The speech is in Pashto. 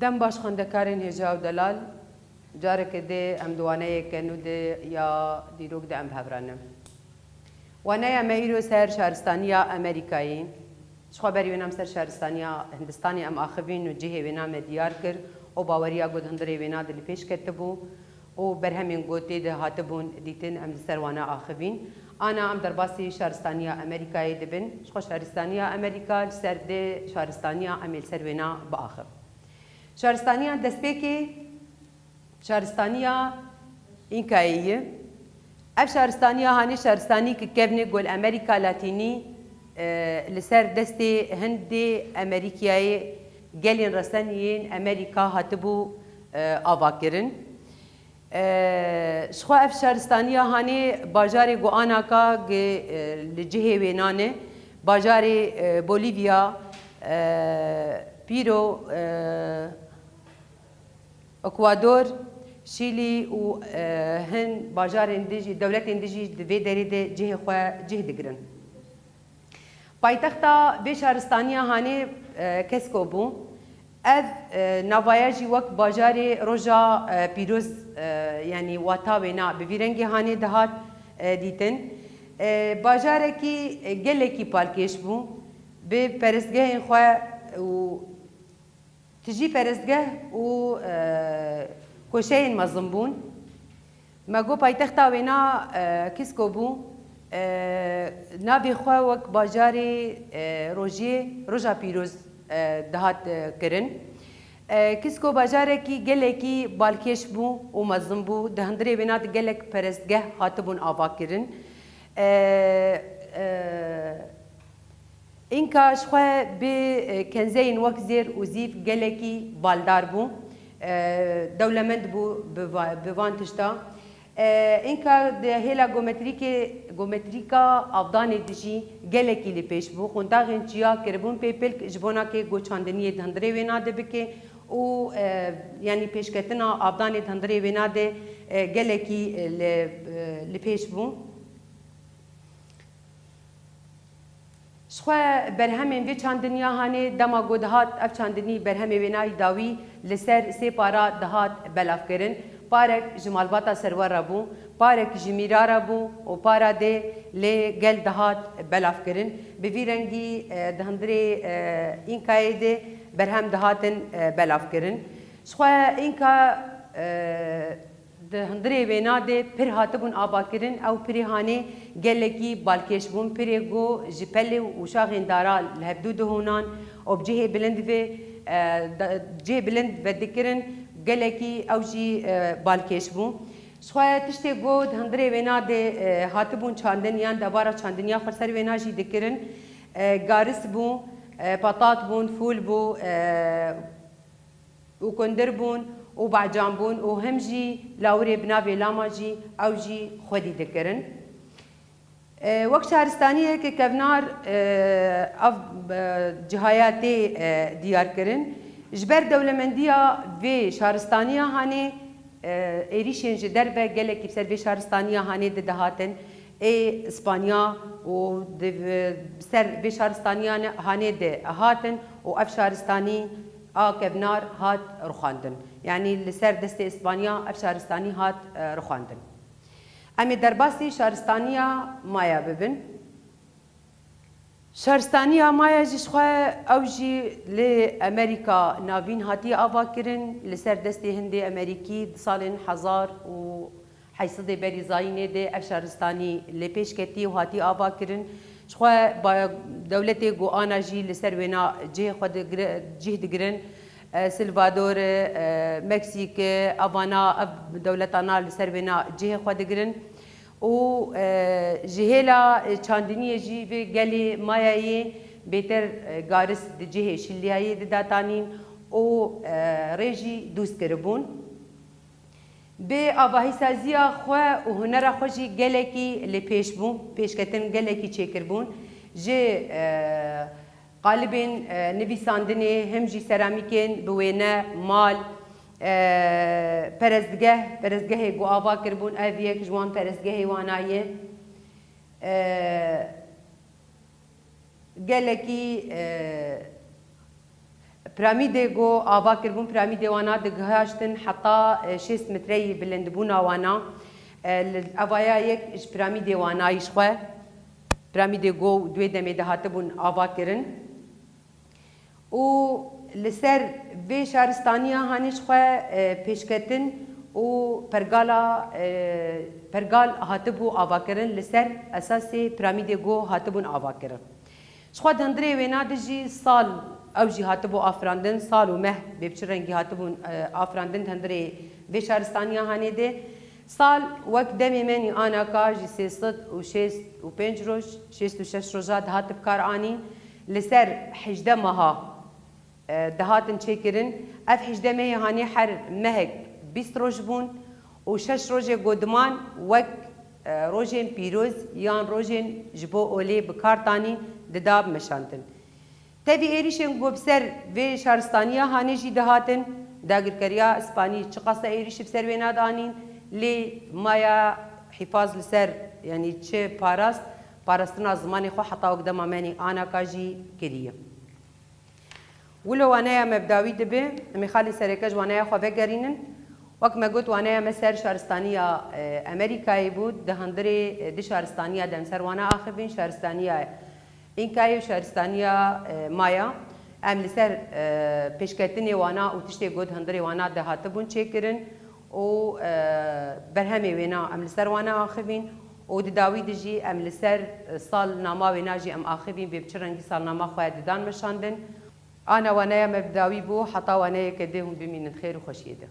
دم باش خوندکارین هجا و دلال جارك دي ام دوانه كانو دي يا ديروك دي ام بهبرانم وانا ميرو سر شهرستانيا امريكايي شخو بري ونام سر شهرستانيا هندستاني ام اخوين و جهه ونام ديار كر او باوريا گود هندري ونا دل پیش كتبو او برهمين گوتي ده هاتبون ديتن ام سر وانا اخوين انا ام درباسي شهرستانيا امريكايي دبن شخو شهرستانيا امريكا سر دي شهرستانيا امل سر ونا باخر شهرستانيا دسبيكي شهرستانيا إنكاية أف شهرستانيا هاني شهرستاني ككبني قول أمريكا لاتيني لسر دستي هندي أمريكياي قالين رسانيين أمريكا هاتبو آواكرن شخوا أف شهرستانيا هاني باجاري قواناكا لجهة ويناني باجاري بوليفيا بيرو اكوادور شيلي و هن باجار انديجي دولت انديجي دفي دريده جهه خو جهه دگرن پایتختا به شهرستانیا هانه کسکو بو اف نوایاجی وک باجار روجا پیروز یعنی واتا بنا بویرنگی هانه دهات دیتن باجار کی گله کی پالکش بو به پرسگه خو و تجي فرزقه و كوشين مزنبون ما جو بايتختا وينا كيسكو بو نابي خواوك باجاري روجا بيروز دهات كرن كيسكو باجاري كي گلكي بالكيش بو و مزنبو دهندري وينا گلك فرزقه هاتبون آوا كرن اینکا شخوا به کنزین وقت زیر وزیف گلکی بالدار بو دولمند بو بوان تشتا اینکا ده هلا گومتریکا افدان دیجی گلکی لی پیش بو خونتا غنچیا کربون پیپل جبونا که گوچاندنی دهندره وینا ده بکه و یعنی پیشکتنا افدان دهندره وینا ده گلکی لی پیش بو شخوا برهمین وی چاندنیا هانه دما گودهات اف چاندنی برهمی وینای داوی لسر سی پارا دهات بلاف کرن پارک جمالباتا سرور ربو پارک جمیرا ربو و پارا ده لی گل دهات بلاف کرن بوی رنگی دهندری اینکای ده برهم دهاتن بلاف کرن شخوا اینکا هندري وينا دي پر هاتبون آبا کرن او پری هاني گلكي بالكيش بون پری گو جپل وشاغين دارا لهبدو دهونان او بجهه بلند في جهه بلند ودكرن گلكي او جي بالكيش بون شوية تشتي گو هندري وينا دي هاتبون چاندنيان دبارا چاندنيا خرسر وينا جي دكرن گارس بون پطاط بون فول بون وكندر بون و بعجان بون و هم جي لاوري بنافي لاما جي او جي خودي دكرن وقت شهرستانية که كفنار اف جهاياتي ديار كرن جبر دولمندية في شهرستانية هاني ايريشين جدر و گلك بسر في شهرستانية هاني دهاتن اي اسبانيا و بسر في شهرستانية هاني دهاتن و اف شهرستاني كفنار هات رخاندن يعني لسر دست اسبانيا اف شهرستاني هات رخاندن امي درباسي شهرستانيا مايا ببن شهرستانيا مايا جي شخوا او جي لامريكا نافين هاتي آوا كرن لسر دست هندي امريكي سالن حزار و حيصدي بري زاينه دي اف شهرستاني لپیش كتي و هاتي آوا كرن شخوا با دولتي گوانا جي لسر ونا جه خود جه دگرن سلفادور مكسيك افانا دولتانا لسر ونا جه خود دگرن و جهلا چاندنی جي في گلي ماياي بيتر غارس جه شلياي داتانين و ريجي دوست كربون به آواهی سازیا خو و هنر خوشی گلکی لپیش بون پیش کتن گلکی چیکر بون جه قالبین نویساندنی هم جی سرامیکن بوینه مال پرزگه گو آوا کربون اویک جوان پرزگه وانایه گلکی پیرامیده گو آوا کربون پیرامیده وانا دگهاشتن حتا 6 متری بلند بونا وانا اوایا یک پیرامیده وانا یشخوا پیرامیده گو دوی دمی دهات بون آوا کرن و لسر وی شهرستانیا هانش خوا پیشکتن و پرگال هاتبو آوا کرن لسر اساسی پیرامیده گو هاتبون آوا کرن شخوا دندره وینا دجی سال او جی هاتبو آفراندن سال و مه ببچه رنگی هاتبون آفراندن دندره وی شهرستانیا هانه ده سال وقت دمی منی آنا کا جی 365 روز 66 روزات هاتب کار آنی لسر 18 ماها دهاتن چیکرن اف 18 ماه هانی هر مهک 20 روز بون و 6 روز گودمان وک روزین پیروز یان روزین جبو اولی بکارتانی دداب مشانتن تبی ایریشن گوبسر و شهرستانیا هانی جی دهاتن داگرکریا اسپانی چقاسه ایریش بسر وینا دانین لی مایا حفاظ لسر یعنی چه پاراستنا زمانی خو حتا وقت دمامانی آنا کاجی کریه ولو وانايا مبداوي دبي مخالي سركج وانايا خو بگرينن وقت ما قلت وانايا مسار شهرستانيه امريكاي بود دهندري دي شهرستانيه دمسر وانا اخبين شهرستانيه انكاي شهرستانيه مايا ام لسر پیشکتنی وانا و تشتي قد هندري وانا دهاتبون چيكرن و برهمي وينا ام لسر وانا اخبين و داوي دجي ام لسر سال ناما وينا جي ام اخبين ببچرنگي سال ناما خو ددان مشاندن أنا وأنا مبداوي بو حتى وأنا كديهم بمين خير وخشيده